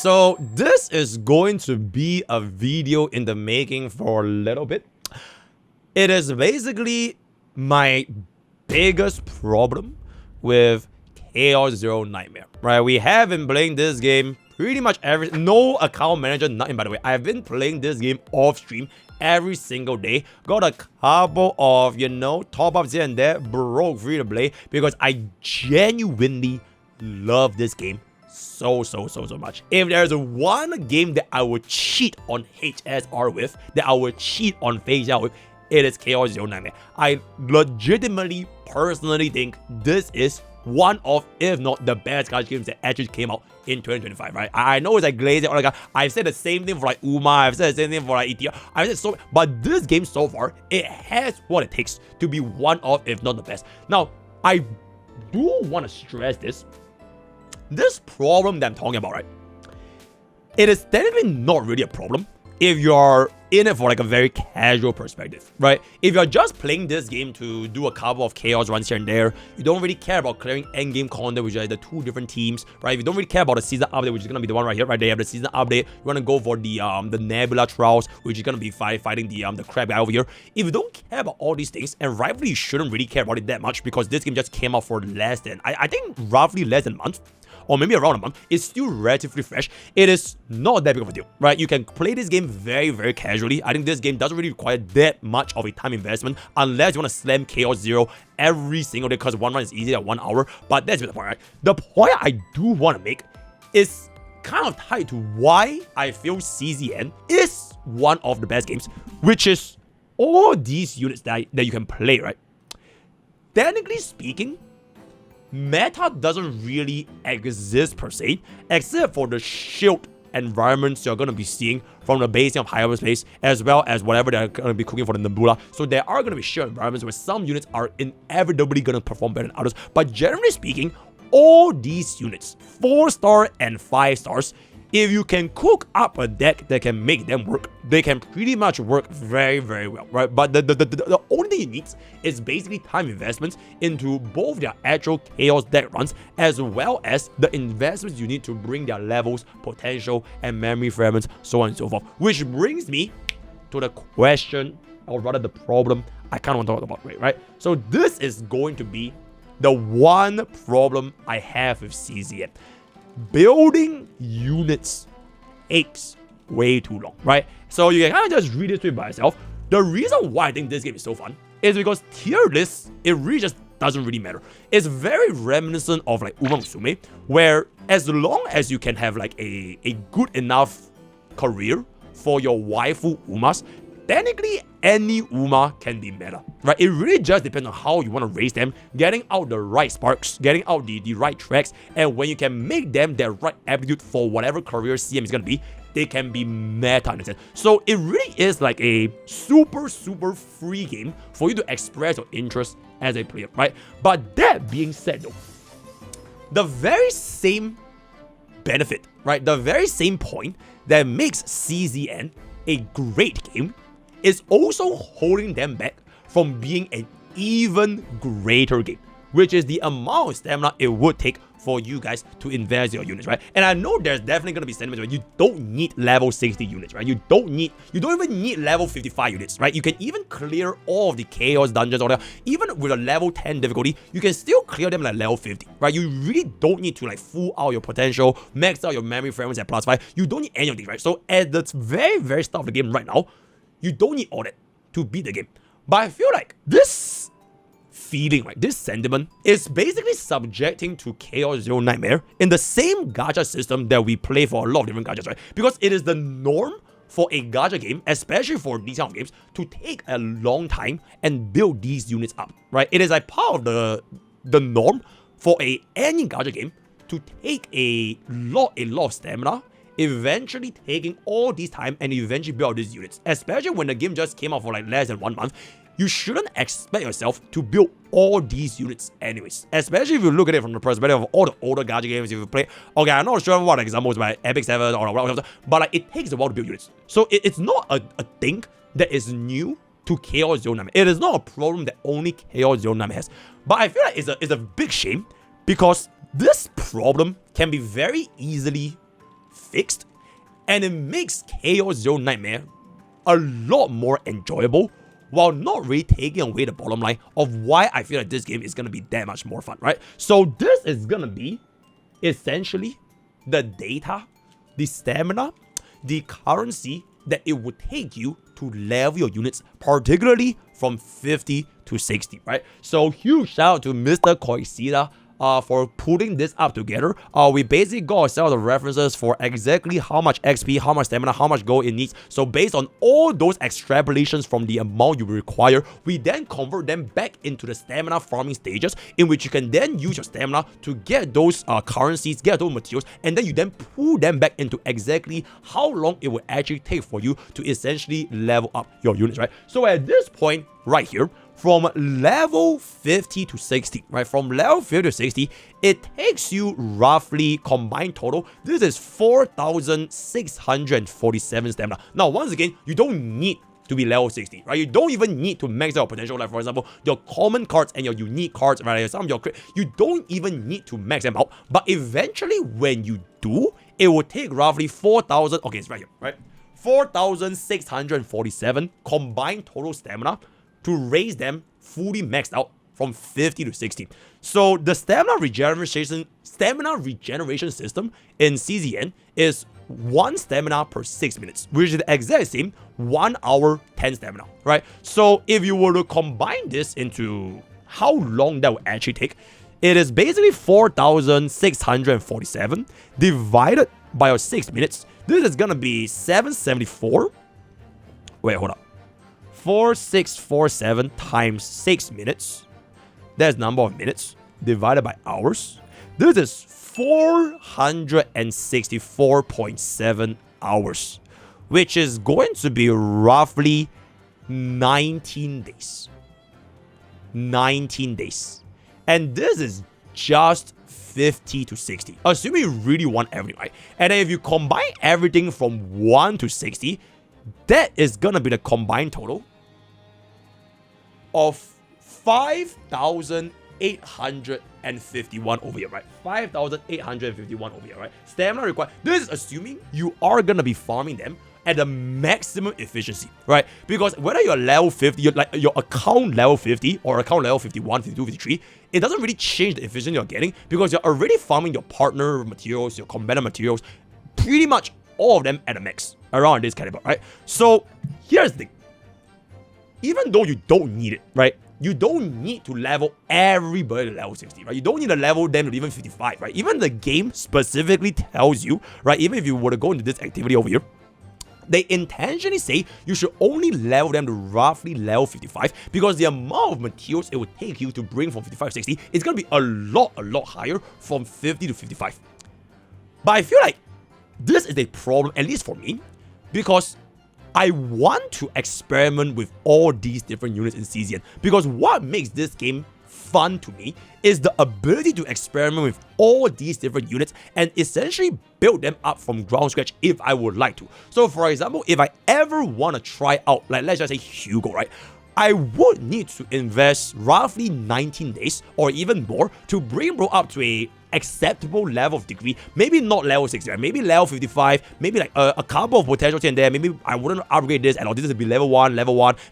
So this is going to be a video in the making for a little bit. It is basically my biggest problem with Chaos Zero Nightmare, right? We have been playing this game pretty much no account manager, nothing by the way. I've been playing this game off stream every single day. Got a couple of, top ups here and there, broke free to play because I genuinely love this game so much. If there's one game that I would cheat on HSR with, that I would cheat on Phase Out with, it is Chaos Zero Nightmare. I legitimately, personally think this is one of, if not the best gacha games that actually came out in 2025, right? I know it's like Glaze or like I've said the same thing for like Uma, I've said the same thing for like ETR, I've said so, but this game so far, it has what it takes to be one of, if not the best. Now, I do want to stress this problem that I'm talking about, right? It is technically not really a problem if you're in it for like a very casual perspective, right? If you're just playing this game to do a couple of chaos runs here and there, you don't really care about clearing endgame content, which are the two different teams, right? If you don't really care about the season update, which is gonna be the one right here, right? They have the season update. You wanna go for the Nebula trials, which is gonna be fighting the crab guy over here. If you don't care about all these things, and rightfully you shouldn't really care about it that much because this game just came out for less than, I think roughly less than a month, or maybe around a month, it's still relatively fresh. It is not that big of a deal, right? You can play this game very casually. I think this game doesn't really require that much of a time investment unless you want to slam Chaos Zero every single day because one run is easy at 1 hour. But that's the point, right? The point I do want to make is kind of tied to why I feel CZN is one of the best games, which is all these units that you can play, right? Technically speaking, meta doesn't really exist per se, except for the shield environments you're going to be seeing from the basing of hyperspace, as well as whatever they're going to be cooking for the Nebula. So there are going to be shield environments where some units are inevitably going to perform better than others. But generally speaking, all these units, 4-star and 5 stars, if you can cook up a deck that can make them work, they can pretty much work very well, right? But the only thing you need is basically time investments into both their actual chaos deck runs as well as the investments you need to bring their levels, potential, and memory fragments, so on and so forth. Which brings me to the question, or rather the problem I kind of want to talk about, right? So this is going to be the one problem I have with CZN. Building units takes way too long, right? So you can kind of just read it by yourself. The reason why I think this game is so fun is because tier lists, it really just doesn't really matter. It's very reminiscent of like Uma Musume, where as long as you can have like a good enough career for your waifu Umas, technically any Uma can be meta, right? It really just depends on how you want to raise them, getting out the right sparks, getting out the right tracks, and when you can make them their right aptitude for whatever career CM is going to be, they can be meta in a sense. So it really is like a super free game for you to express your interest as a player, right? But that being said though, the very same benefit, right? The very same point that makes CZN a great game is also holding them back from being an even greater game, which is the amount of stamina it would take for you guys to invest your units, right? And I know there's definitely gonna be sentiments where you don't need level 60 units, right? You don't even need level 55 units, right? You can even clear all of the chaos dungeons or even with a level 10 difficulty, you can still clear them like level 50, right? You really don't need to like full out your potential, max out your memory fragments at +5. You don't need any of these, right? So at the very start of the game right now, you don't need all that to beat the game. But I feel like this feeling, right, this sentiment is basically subjecting to Chaos Zero Nightmare in the same gacha system that we play for a lot of different gachas, right? Because it is the norm for a gacha game, especially for these kind of games, to take a long time and build these units up, right? It is like part of the norm for any gacha game to take a lot of stamina, eventually taking all this time and eventually build these units. Especially when the game just came out for like less than 1 month, you shouldn't expect yourself to build all these units anyways. Especially if you look at it from the perspective of all the older gacha games you play. Okay, I'm not sure what examples by Epic 7 or whatever, but like it takes a while to build units. So it's not a thing that is new to Chaos Zero Nightmare. It is not a problem that only Chaos Zero Nightmare has. But I feel like it's a big shame because this problem can be very easily fixed, and it makes Chaos Zero Nightmare a lot more enjoyable, while not really taking away the bottom line of why I feel like this game is going to be that much more fun, right? So this is going to be essentially the data, the stamina, the currency that it would take you to level your units, particularly from 50 to 60, right? So huge shout out to MrPokke for putting this up together. We basically got ourselves the references for exactly how much XP, how much stamina, how much gold it needs. So based on all those extrapolations from the amount you require, we then convert them back into the stamina farming stages, in which you can then use your stamina to get those currencies, get those materials, and then you then pull them back into exactly how long it will actually take for you to essentially level up your units, right? So at this point right here, from level 50 to 60, right? From level 50 to 60, it takes you roughly combined total. This is 4,647 stamina. Now, once again, you don't need to be level 60, right? You don't even need to max out potential. Like, for example, your common cards and your unique cards, right? Some of your you don't even need to max them out. But eventually, when you do, it will take roughly 4,000. Okay, it's right here, right? 4,647 combined total stamina to raise them fully maxed out from 50 to 60. So the stamina regeneration system in CZN is 1 stamina per 6 minutes, which is the exact same 1 hour 10 stamina, right? So if you were to combine this into how long that will actually take, it is basically 4,647 divided by your 6 minutes. This is gonna be 774. Wait, hold up. 4,647 times 6 minutes. That's number of minutes divided by hours. This is 464.7 hours, which is going to be roughly 19 days. 19 days. And this is just 50 to 60. Assuming you really want everything, right? And then if you combine everything from 1 to 60, that is gonna be the combined total of 5,851 over here, right? 5,851 over here, right? Stamina required. This is assuming you are gonna be farming them at the maximum efficiency, right? Because whether you're level 50, like your account level 50 or account level 51, 52, 53, it doesn't really change the efficiency you're getting because you're already farming your partner materials, your combatant materials, pretty much all of them at a max around this caliber, right? So here's the thing. Even though you don't need it, right? You don't need to level everybody to level 60, right? You don't need to level them to even 55, right? Even the game specifically tells you, right? Even if you were to go into this activity over here, they intentionally say you should only level them to roughly level 55 because the amount of materials it would take you to bring from 55 to 60 is going to be a lot higher from 50 to 55. But I feel like this is a problem, at least for me, because I want to experiment with all these different units in CZN, because what makes this game fun to me is the ability to experiment with all these different units and essentially build them up from ground scratch if I would like to. So for example, if I ever want to try out, like let's just say Hugo, right? I would need to invest roughly 19 days or even more to bring bro up to a acceptable level of degree. Maybe not level 60, right? Maybe level 55, maybe like a couple of potentials here and there. Maybe I wouldn't upgrade this and all this would be level 1.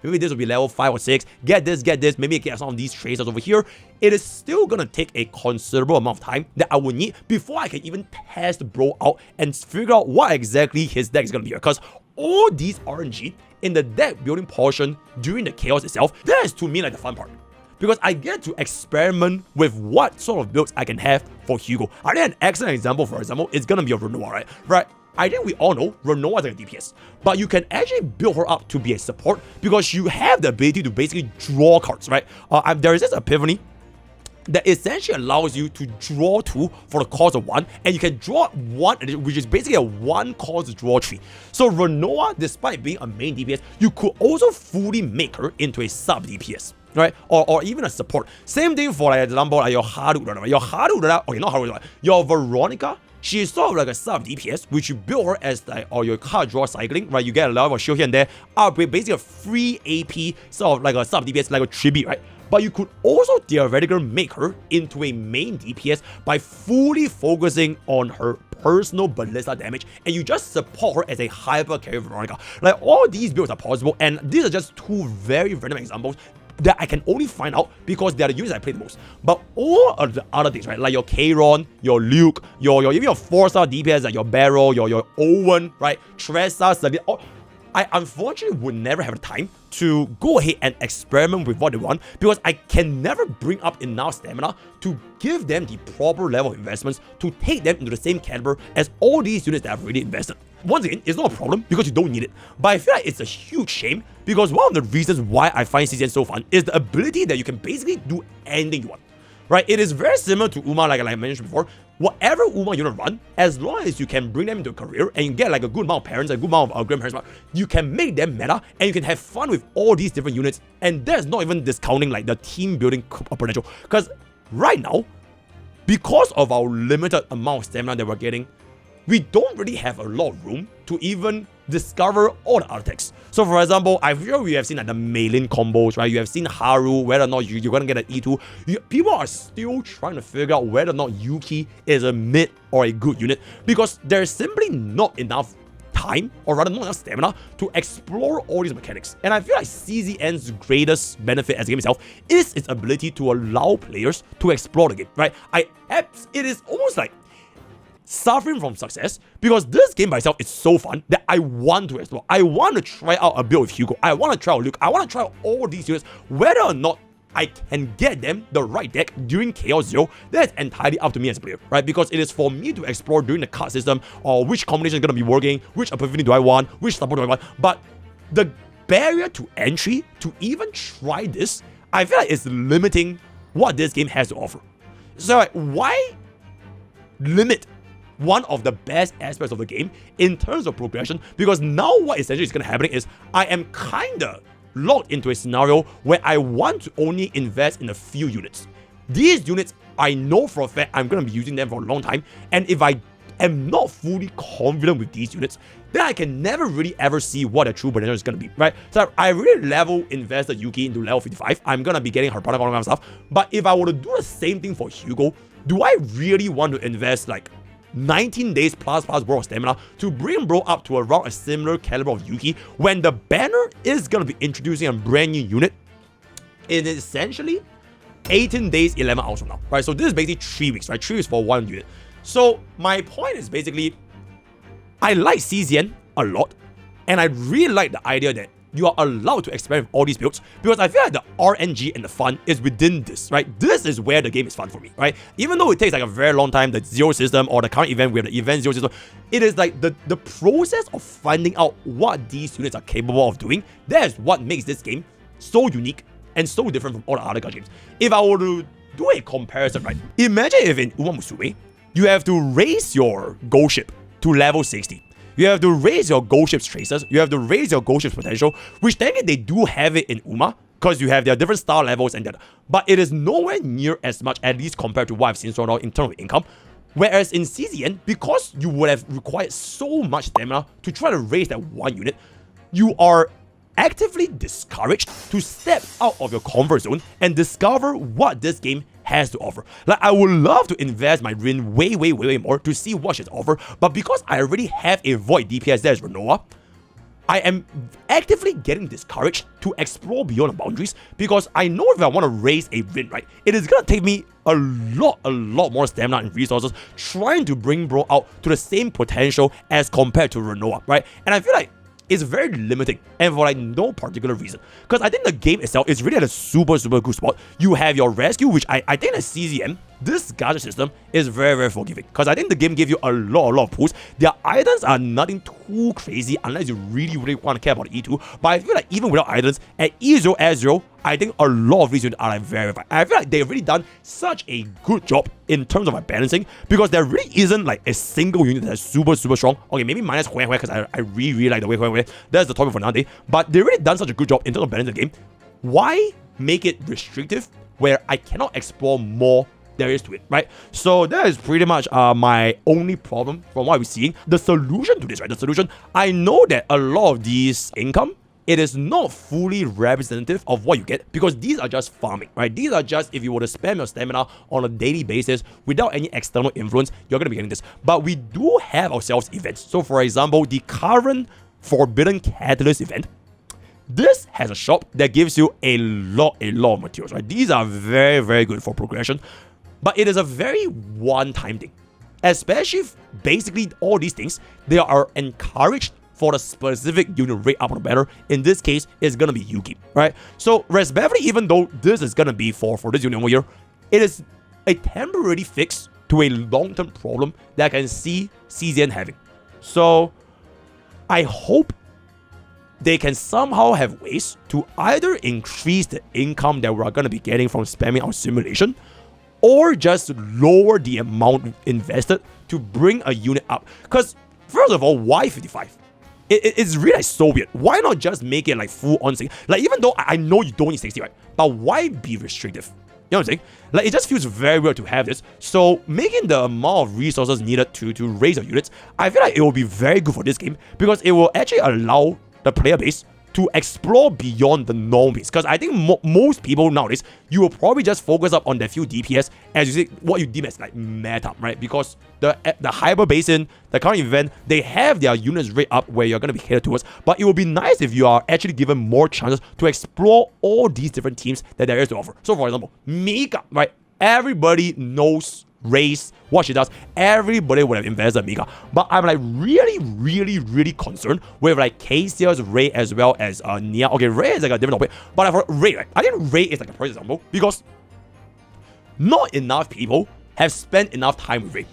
Maybe this would be level 5 or 6. Get this. Maybe get some of these tracers over here. It is still gonna take a considerable amount of time that I would need before I can even test bro out and figure out what exactly his deck is gonna be. Because all these RNG in the deck building portion during the chaos itself, that is to me like the fun part. Because I get to experiment with what sort of builds I can have for Hugo. I think an excellent example, for example, is gonna be a Renoir, right? I think we all know Renoir is like a DPS, but you can actually build her up to be a support because you have the ability to basically draw cards, right? There is this epiphany that essentially allows you to draw 2 for the cost of 1, and you can draw 1, which is basically a 1 cost draw tree. So Renoir, despite being a main DPS, you could also fully make her into a sub DPS, right? Or even a support. Same thing for, like, example, like your Haru, right? Your Haru, okay, not Haru, your Veronica. She is sort of like a sub DPS, which you build her as like, or your card draw cycling, right? You get a lot of shield here and there, upgrade basically a free AP, sort of like a sub DPS, like a tribute, right? but you could also theoretically make her into a main DPS by fully focusing on her personal ballista damage, and you just support her as a hyper carry Veronica. Like, all these builds are possible, and these are just two very random examples that I can only find out because they are the units I play the most. But all of the other things, right, like your Kayron, your Luke, your even your 4-star DPS like your Barrow, your Owen, right, Tressa, Sabine, I unfortunately would never have the time to go ahead and experiment with what they want because I can never bring up enough stamina to give them the proper level of investments to take them into the same caliber as all these units that I've already invested. Once again, it's not a problem because you don't need it, but I feel like it's a huge shame because one of the reasons why I find CCN so fun is the ability that you can basically do anything you want. Right, it is very similar to Uma, like I mentioned before. Whatever Uma you want to run, as long as you can bring them into a career and you get like a good amount of parents, a good amount of grandparents, you can make them meta and you can have fun with all these different units. And that's not even discounting like the team building potential. Because right now, because of our limited amount of stamina that we're getting, we don't really have a lot of room to even discover all the other techs. So for example, I feel we have seen like the Meilin combos, right? You have seen Haru, whether or not you're going to get an E2. People are still trying to figure out whether or not Yuki is a mid or a good unit because there's simply not enough time, or rather not enough stamina, to explore all these mechanics. And I feel like CZN's greatest benefit as a game itself is its ability to allow players to explore the game, right? It is almost like suffering from success because this game by itself is so fun that I want to explore. I want to try out a build with Hugo. I want to try out Luke. I want to try out all these units. Whether or not I can get them the right deck during Chaos Zero, that's entirely up to me as a player, right? Because it is for me to explore during the card system or which combination is going to be working, which epiphany do I want, which support do I want. But the barrier to entry to even try this, I feel like it's limiting what this game has to offer. So like, why limit one of the best aspects of the game in terms of progression? Because now what essentially is going to happen is I am kind of locked into a scenario where I want to only invest in a few units. These units, I know for a fact I'm going to be using them for a long time, and if I am not fully confident with these units, then I can never really ever see what the true potential is going to be, right? So I really level invested Yuki into level 55. I'm going to be getting her product, all that kind of stuff. But if I were to do the same thing for Hugo, do I really want to invest like 19 days plus worth of stamina to bring bro up to around a similar caliber of Yuki when the banner is going to be introducing a brand new unit in essentially 18 days, 11 hours from now, right? So this is basically 3 weeks, right? 3 weeks for one unit. So my point is basically, I like CZN a lot, and I really like the idea that you are allowed to experiment with all these builds because I feel like the RNG and the fun is within this, right? This is where the game is fun for me, right? Even though it takes like a very long time, the zero system or the current event, we have the event zero system, it is like the process of finding out what these units are capable of doing. That is what makes this game so unique and so different from all the other card games. If I were to do a comparison, right? Imagine if in Uma Musume, you have to raise your gold ship to level 60. You have to raise your gold ship's traces. You have to raise your gold ship's potential, which technically they do have it in Uma because you have their different star levels and that. But it is nowhere near as much, at least compared to what I've seen so far in terms of income. Whereas in CZN, because you would have required so much stamina to try to raise that one unit, you are actively discouraged to step out of your comfort zone and discover what this game has to offer. Like, I would love to invest my Rin way more to see what she has to offer, but because I already have a Void DPS that is Renoa, I am actively getting discouraged to explore beyond the boundaries because I know if I want to raise a Rin, right, it is going to take me a lot more stamina and resources trying to bring bro out to the same potential as compared to Renoa, right? And I feel like it's very limiting and for like no particular reason. Because I think the game itself is really at a super good spot. You have your rescue, which I think the CZM, this gadget system is very forgiving. Because I think the game gives you a lot of pulls. Their items are nothing too crazy unless you really want to care about E2. But I feel like even without items, at E0, S0, I think a lot of these units are like very fine. I feel like they've really done such a good job in terms of my balancing because there really isn't like a single unit that's super strong. Okay, maybe minus Hue because I really like the way Hue. That's the topic for another day. But they really done such a good job in terms of balancing the game. Why make it restrictive where I cannot explore more there is to it, right? So that is pretty much my only problem from what we're seeing. The solution to this, right? The solution, I know that a lot of these income it is not fully representative of what you get because these are just farming, right? These are just if you were to spam your stamina on a daily basis without any external influence, you're going to be getting this. But we do have ourselves events. So for example, the current Forbidden Catalyst event, this has a shop that gives you a lot of materials, right? These are very, very good for progression, but it is a very one-time thing. Especially if basically all these things, they are encouraged for the specific unit rate up on the banner. In this case, it's gonna be Yuki, right? So respectively, even though this is gonna be for this unit over here, it is a temporary fix to a long-term problem that I can see CZN having. So I hope they can somehow have ways to either increase the income that we're gonna be getting from spamming our simulation, or just lower the amount invested to bring a unit up. Because first of all, why 55? It's really so weird. Why not just make it like full on 60? Like, even though I know you don't need 60, right? But why be restrictive? You know what I'm saying? Like, it just feels very weird to have this. So making the amount of resources needed to raise your units, I feel like it will be very good for this game because it will actually allow the player base to explore beyond the norm base. Because I think most people nowadays, you will probably just focus up on the few DPS as you say what you deem as like meta, right? Because the Hyper Basin, the current event, they have their units rate up where you're going to be catered towards. But it would be nice if you are actually given more chances to explore all these different teams that there is to offer. So for example, Mika, right? Everybody knows Race, what she does, everybody would have invested in Mika. But I'm like really concerned with like Casia's Ray as well as Nia. Okay, Ray is like a different topic, but for Ray, right? I think Ray is like a perfect example because not enough people have spent enough time with Ray.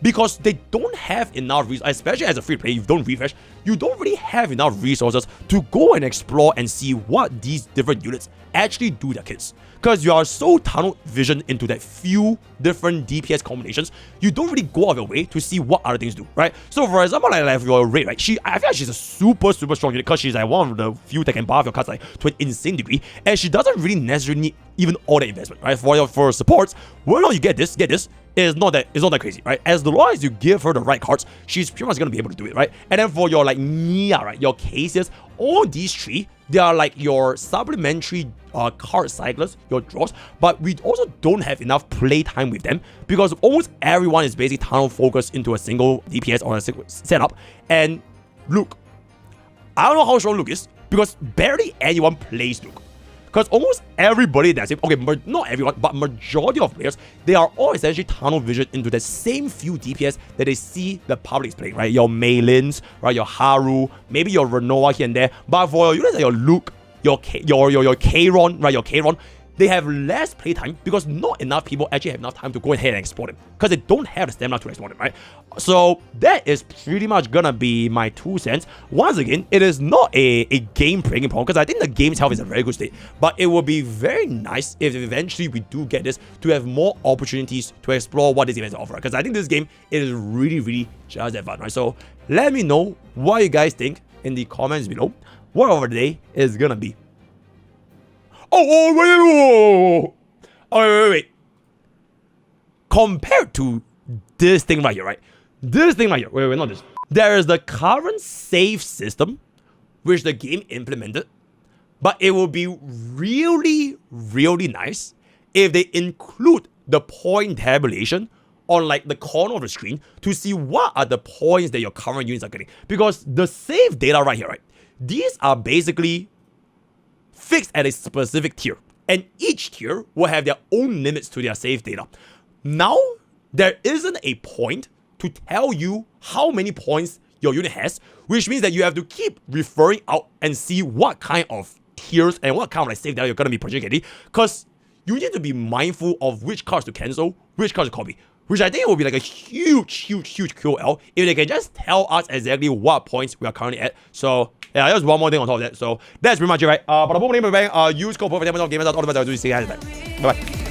Because they don't have enough resources, especially as a free player, you don't refresh, you don't really have enough resources to go and explore and see what these different units actually do their kills. Because you are so tunnel vision into that few different DPS combinations, you don't really go out of your way to see what other things do, right? So for example, like your Raid, right? I feel like she's a super strong unit because she's like one of the few that can buff your cards like to an insane degree, and she doesn't really necessarily need even all the investment, right? For supports, whether you get this, it's not that crazy, right? As long as you give her the right cards, she's pretty much gonna be able to do it, right? And then for your like Nia, right, your cases, all these three, they are like your supplementary card cyclers, your draws, but we also don't have enough play time with them because almost everyone is basically tunnel focused into a single DPS or a single setup. And Luke, I don't know how strong Luke is because barely anyone plays Luke. Because almost everybody that's it, okay, not everyone, but majority of players, they are all essentially tunnel vision into the same few DPS that they see the public is playing, right? Your Meilins, right? Your Haru, maybe your Renoa here and there. But for your units like your Luke, your Kayron, right? Your Kayron, they have less playtime because not enough people actually have enough time to go ahead and explore them because they don't have the stamina to explore them, right? So that is pretty much gonna be my 2 cents. Once again, it is not a game breaking problem because I think the game's health is a very good state, but it would be very nice if eventually we do get this to have more opportunities to explore what this event offers, because I think this game is really just that fun, right? So let me know what you guys think in the comments below. What over the day is gonna be. Wait. Compared to this thing right here, right? This thing right here. Wait, not this. There is the current save system, which the game implemented, but it will be really nice if they include the point tabulation on like the corner of the screen to see what are the points that your current units are getting. Because the save data right here, right? These are basically fixed at a specific tier, and each tier will have their own limits to their save data. Now, there isn't a point to tell you how many points your unit has, which means that you have to keep referring out and see what kind of tiers and what kind of like save data you're going to be projecting, because you need to be mindful of which cards to cancel, which cards to copy, which I think will be like a huge QL if they can just tell us exactly what points we are currently at. So yeah, just one more thing on top of that. So that's pretty much it, right? But use code perfect all the best. Bye bye.